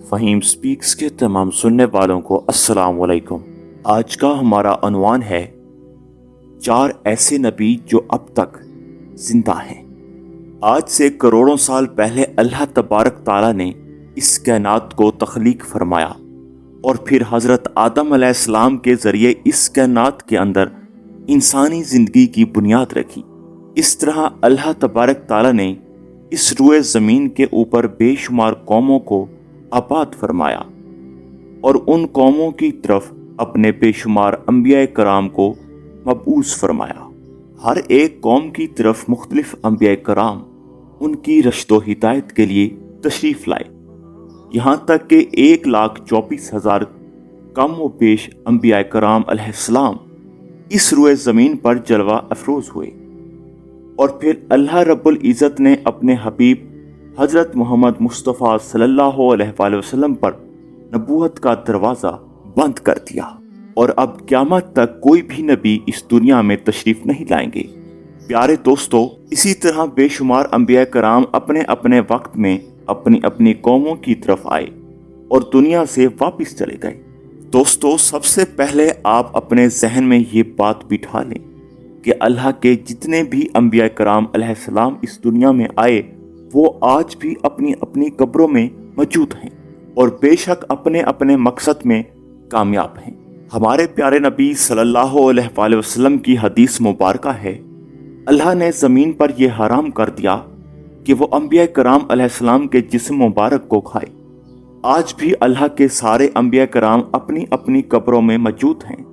Fahim specs کے تمام سننے والوں کو السلام علیکم۔ آج کا ہمارا عنوان ہے 4 ایسے نبی جو اب تک زندہ ہیں۔ آج سے کروڑوں سال پہلے اللہ تبارک تعالیٰ نے اس کائنات کو تخلیق فرمایا اور پھر حضرت آدم علیہ السلام کے ذریعے اس کائنات کے اندر انسانی زندگی کی بنیاد رکھی۔ اس طرح اللہ تبارک تعالیٰ نے اس روئے زمین کے اوپر بے شمار قوموں کو آباد فرمایا اور ان قوموں کی طرف اپنے بے شمار انبیاء کرام کو مبعوث فرمایا۔ ہر ایک قوم کی طرف مختلف انبیاء کرام ان کی رشد و ہدایت کے لیے تشریف لائے، یہاں تک کہ 1,24,000 کم و بیش انبیاء کرام علیہ السلام اس روئے زمین پر جلوہ افروز ہوئے، اور پھر اللہ رب العزت نے اپنے حبیب حضرت محمد مصطفیٰ صلی اللہ علیہ وآلہ وسلم پر نبوت کا دروازہ بند کر دیا، اور اب قیامت تک کوئی بھی نبی اس دنیا میں تشریف نہیں لائیں گے۔ پیارے دوستو، اسی طرح بے شمار انبیاء کرام اپنے اپنے وقت میں اپنی اپنی قوموں کی طرف آئے اور دنیا سے واپس چلے گئے۔ دوستو، سب سے پہلے آپ اپنے ذہن میں یہ بات بٹھا لیں کہ اللہ کے جتنے بھی انبیاء کرام علیہ السلام اس دنیا میں آئے وہ آج بھی اپنی اپنی قبروں میں موجود ہیں اور بے شک اپنے اپنے مقصد میں کامیاب ہیں۔ ہمارے پیارے نبی صلی اللہ علیہ وآلہ وسلم کی حدیث مبارکہ ہے، اللہ نے زمین پر یہ حرام کر دیا کہ وہ انبیاء کرام علیہ السلام کے جسم مبارک کو کھائے۔ آج بھی اللہ کے سارے انبیاء کرام اپنی اپنی قبروں میں موجود ہیں،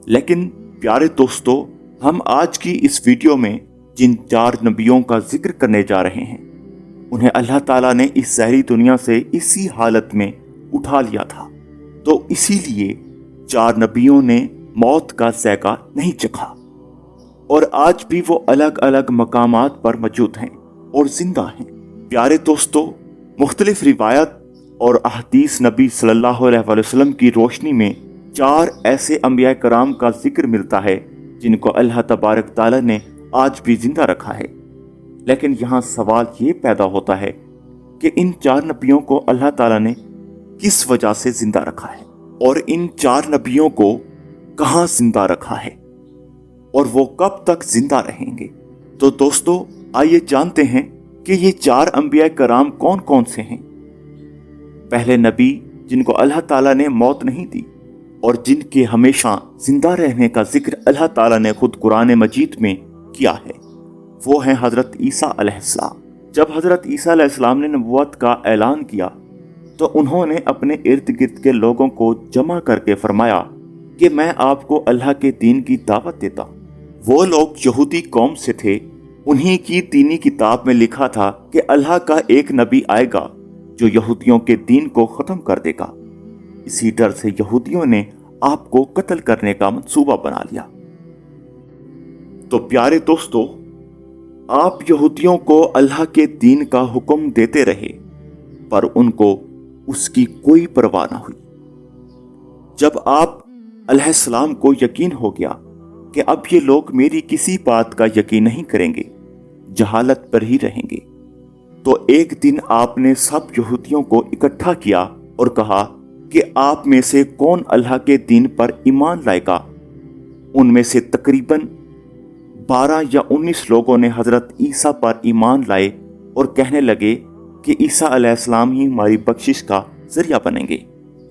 لیکن پیارے دوستو، ہم آج کی اس ویڈیو میں جن 4 نبیوں کا ذکر کرنے جا رہے ہیں انہیں اللہ تعالیٰ نے اس ظاہری دنیا سے اسی حالت میں اٹھا لیا تھا، تو اسی لیے 4 نبیوں نے موت کا ذائقہ نہیں چکھا، اور آج بھی وہ الگ الگ مقامات پر موجود ہیں اور زندہ ہیں۔ پیارے دوستو، مختلف روایت اور احادیث نبی صلی اللہ علیہ وآلہ وسلم کی روشنی میں 4 ایسے انبیاء کرام کا ذکر ملتا ہے جن کو اللہ تبارک تعالیٰ نے آج بھی زندہ رکھا ہے۔ لیکن یہاں سوال یہ پیدا ہوتا ہے کہ ان 4 نبیوں کو اللہ تعالیٰ نے کس وجہ سے زندہ رکھا ہے، اور ان 4 نبیوں کو کہاں زندہ رکھا ہے، اور وہ کب تک زندہ رہیں گے۔ تو دوستو، آئیے جانتے ہیں کہ یہ 4 انبیاء کرام کون کون سے ہیں۔ پہلے نبی جن کو اللہ تعالیٰ نے موت نہیں دی اور جن کے ہمیشہ زندہ رہنے کا ذکر اللہ تعالیٰ نے خود قرآن مجید میں کیا ہے، وہ ہیں حضرت عیسیٰ علیہ السلام۔ جب حضرت عیسیٰ علیہ السلام نے نبوت کا اعلان کیا تو انہوں نے اپنے ارد گرد کے لوگوں کو جمع کر کے فرمایا کہ میں آپ کو اللہ کے دین کی دعوت دیتا ہوں۔ وہ لوگ یہودی قوم سے تھے، انہی کی دینی کتاب میں لکھا تھا کہ اللہ کا ایک نبی آئے گا جو یہودیوں کے دین کو ختم کر دے گا۔ اسی ڈر سے یہودیوں نے آپ کو قتل کرنے کا منصوبہ بنا لیا۔ تو پیارے دوستو، آپ یہودیوں کو اللہ کے دین کا حکم دیتے رہے پر ان کو اس کی کوئی پرواہ نہ ہوئی۔ جب آپ علیہ السلام کو یقین ہو گیا کہ اب یہ لوگ میری کسی بات کا یقین نہیں کریں گے، جہالت پر ہی رہیں گے، تو ایک دن آپ نے سب یہودیوں کو اکٹھا کیا اور کہا کہ آپ میں سے کون اللہ کے دین پر ایمان لائے گا۔ ان میں سے تقریباً 12 یا 19 لوگوں نے حضرت عیسیٰ پر ایمان لائے اور کہنے لگے کہ عیسیٰ علیہ السلام ہی ہماری بخشش کا ذریعہ بنیں گے،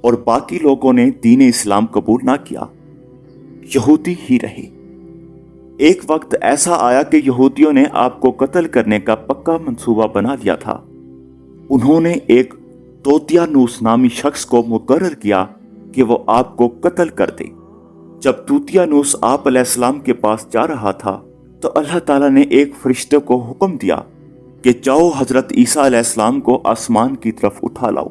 اور باقی لوگوں نے دین اسلام قبول نہ کیا، یہودی ہی رہے۔ ایک وقت ایسا آیا کہ یہودیوں نے آپ کو قتل کرنے کا پکا منصوبہ بنا لیا تھا۔ انہوں نے ایک توتیانوس نامی شخص کو مقرر کیا کہ وہ آپ کو قتل کر دے۔ جب توتیانوس آپ علیہ السلام کے پاس جا رہا تھا تو اللہ تعالیٰ نے ایک فرشتے کو حکم دیا کہ جاؤ حضرت عیسیٰ علیہ السلام کو آسمان کی طرف اٹھا لاؤ۔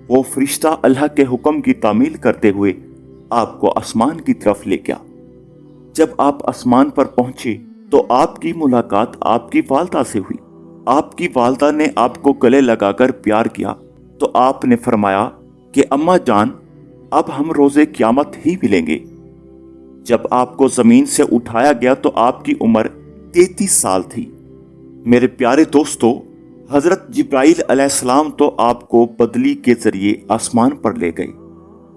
وہ فرشتہ اللہ کے حکم کی تعمیل کرتے ہوئے آپ کو آسمان کی طرف لے گیا۔ جب آپ آسمان پر پہنچے تو آپ کی ملاقات آپ کی والدہ سے ہوئی۔ آپ کی والدہ نے آپ کو گلے لگا کر پیار کیا تو آپ نے فرمایا کہ اماں جان، اب ہم روز قیامت ہی ملیں گے۔ جب آپ کو زمین سے اٹھایا گیا تو آپ کی عمر 33 سال تھی۔ میرے پیارے دوستو، حضرت جبرائیل علیہ السلام تو آپ کو بدلی کے ذریعے آسمان پر لے گئے،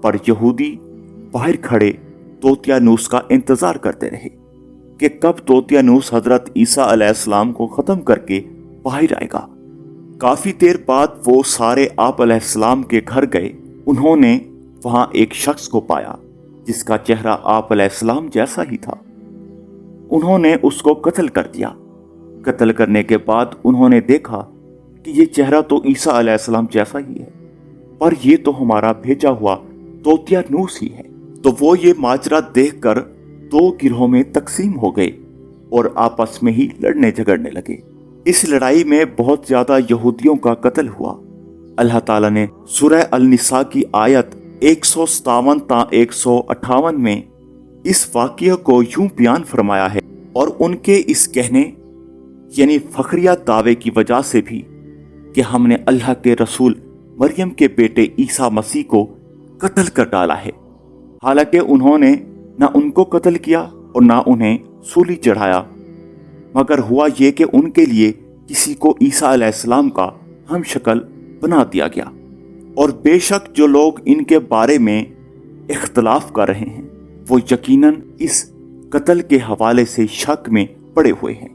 پر یہودی باہر کھڑے طوطیانوس کا انتظار کرتے رہے کہ کب طوطیانوس حضرت عیسیٰ علیہ السلام کو ختم کر کے باہر آئے گا۔ کافی دیر بعد وہ سارے آپ علیہ السلام کے گھر گئے۔ انہوں نے وہاں ایک شخص کو پایا جس کا چہرہ آپ علیہ السلام جیسا ہی تھا۔ انہوں نے اس کو قتل کر دیا۔ قتل کرنے کے بعد انہوں نے دیکھا کہ یہ چہرہ تو عیسیٰ علیہ السلام جیسا ہی ہے، پر یہ تو ہمارا بھیجا ہوا طوطیانوس ہی ہے۔ تو وہ یہ ماجرا دیکھ کر دو گروہوں میں تقسیم ہو گئے اور آپس میں ہی لڑنے جھگڑنے لگے۔ اس لڑائی میں بہت زیادہ یہودیوں کا قتل ہوا۔ اللہ تعالیٰ نے سورہ النساء کی آیت 157 تا 158 میں اس واقعہ کو یوں بیان فرمایا ہے، اور ان کے اس کہنے یعنی فخریہ دعوے کی وجہ سے بھی کہ ہم نے اللہ کے رسول مریم کے بیٹے عیسیٰ مسیح کو قتل کر ڈالا ہے، حالانکہ انہوں نے نہ ان کو قتل کیا اور نہ انہیں سولی چڑھایا، مگر ہوا یہ کہ ان کے لیے کسی کو عیسیٰ علیہ السلام کا ہم شکل بنا دیا گیا۔ اور بے شک جو لوگ ان کے بارے میں اختلاف کر رہے ہیں وہ یقیناً اس قتل کے حوالے سے شک میں پڑے ہوئے ہیں۔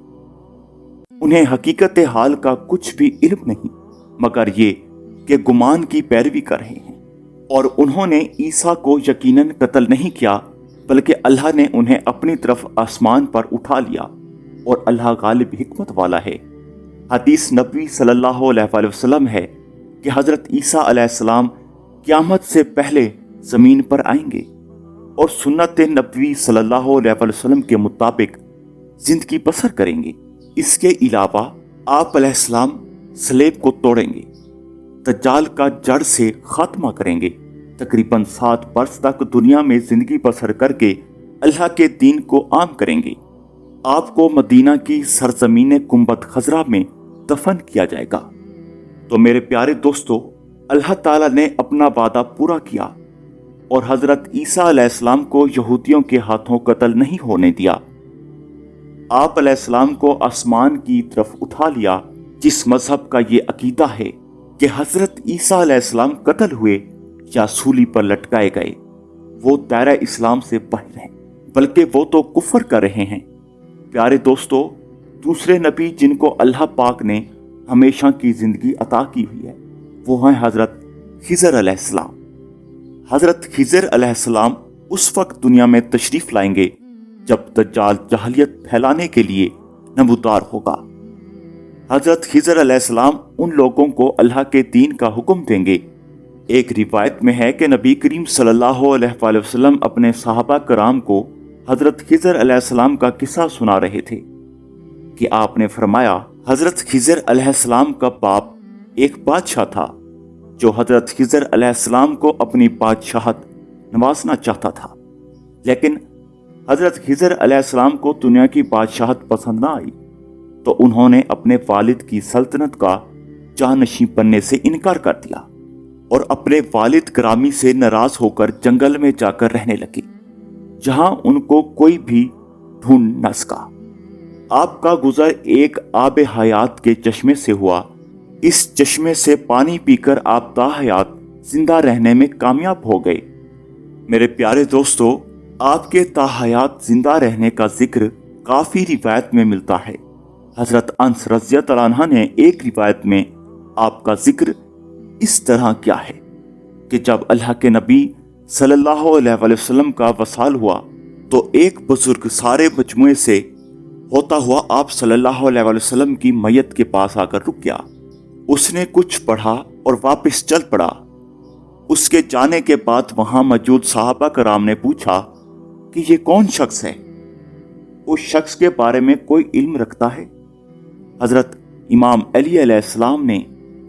انہیں حقیقت حال کا کچھ بھی علم نہیں مگر یہ کہ گمان کی پیروی کر رہے ہیں، اور انہوں نے عیسیٰ کو یقیناً قتل نہیں کیا بلکہ اللہ نے انہیں اپنی طرف آسمان پر اٹھا لیا، اور اللہ غالب حکمت والا ہے۔ حدیث نبوی صلی اللہ علیہ وآلہ وسلم ہے کہ حضرت عیسیٰ علیہ السلام قیامت سے پہلے زمین پر آئیں گے اور سنت نبوی صلی اللہ علیہ وآلہ وسلم کے مطابق زندگی بسر کریں گے۔ اس کے علاوہ آپ علیہ السلام صلیب کو توڑیں گے، دجال کا جڑ سے خاتمہ کریں گے، تقریباً 7 برس تک دنیا میں زندگی بسر کر کے اللہ کے دین کو عام کریں گے۔ آپ کو مدینہ کی سرزمین گنبد خضرا میں دفن کیا جائے گا۔ تو میرے پیارے دوستو، اللہ تعالیٰ نے اپنا وعدہ پورا کیا اور حضرت عیسیٰ علیہ السلام کو یہودیوں کے ہاتھوں قتل نہیں ہونے دیا۔ آپ علیہ السلام کو آسمان کی طرف اٹھا لیا۔ جس مذہب کا یہ عقیدہ ہے کہ حضرت عیسیٰ علیہ السلام قتل ہوئے یا سولی پر لٹکائے گئے، وہ دائرہ اسلام سے باہر ہیں، بلکہ وہ تو کفر کر رہے ہیں۔ پیارے دوستو، دوسرے نبی جن کو اللہ پاک نے ہمیشہ کی زندگی عطا کی ہوئی ہے وہ ہیں حضرت خضر علیہ السلام۔ حضرت خضر علیہ السلام اس وقت دنیا میں تشریف لائیں گے جب دجال جہلیت پھیلانے کے لیے نمودار ہوگا۔ حضرت خضر علیہ السلام ان لوگوں کو اللہ کے دین کا حکم دیں گے۔ ایک روایت میں ہے کہ نبی کریم صلی اللہ علیہ وآلہ وسلم اپنے صحابہ کرام کو حضرت خضر علیہ السلام کا قصہ سنا رہے تھے کہ آپ نے فرمایا، حضرت خضر علیہ السلام کا باپ ایک بادشاہ تھا جو حضرت خضر علیہ السلام کو اپنی بادشاہت نوازنا چاہتا تھا، لیکن حضرت خضر علیہ السلام کو دنیا کی بادشاہت پسند نہ آئی، تو انہوں نے اپنے والد کی سلطنت کا جانشین بننے سے انکار کر دیا اور اپنے والد گرامی سے ناراض ہو کر جنگل میں جا کر رہنے لگے، جہاں ان کو کوئی بھی ڈھونڈ نہ سکا۔ آپ کا گزر ایک آب حیات کے چشمے سے ہوا۔ اس چشمے سے پانی پی کر آپ تا حیات زندہ رہنے میں کامیاب ہو گئے۔ میرے پیارے دوستو، آپ کے تا حیات زندہ رہنے کا ذکر کافی روایت میں ملتا ہے۔ حضرت انس رضی اللہ عنہ نے ایک روایت میں آپ کا ذکر اس طرح کیا ہے کہ جب اللہ کے نبی صلی اللہ علیہ وآلہ وسلم کا وصال ہوا تو ایک بزرگ سارے مجموعے سے ہوتا ہوا آپ صلی اللہ علیہ وآلہ وسلم کی میت کے پاس آ کر رک گیا۔ اس نے کچھ پڑھا اور واپس چل پڑا۔ اس کے جانے کے بعد وہاں موجود صحابہ کرام نے پوچھا کہ یہ کون شخص ہے؟ اس شخص کے بارے میں کوئی علم رکھتا ہے؟ حضرت امام علی علیہ السلام نے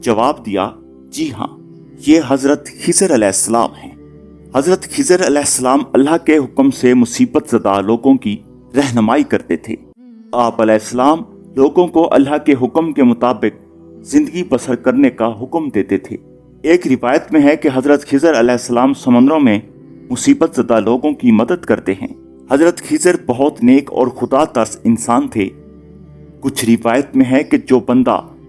جواب دیا، جی ہاں، یہ حضرت خضر علیہ السلام ہیں۔ حضرت خضر علیہ السلام اللہ کے حکم سے مصیبت زدہ لوگوں کی رہنمائی کرتے تھے۔ آپ علیہ السلام لوگوں کو اللہ کے حکم کے مطابق زندگی بسر کرنے کا حکم دیتے تھے۔ ایک روایت میں ہے کہ حضرت خضر علیہ السلام سمندروں میں مصیبت زدہ لوگوں کی مدد کرتے ہیں۔ حضرت خضر بہت نیک اور خدا ترس انسان تھے۔ کچھ روایت میں ہے کہ جو بندہ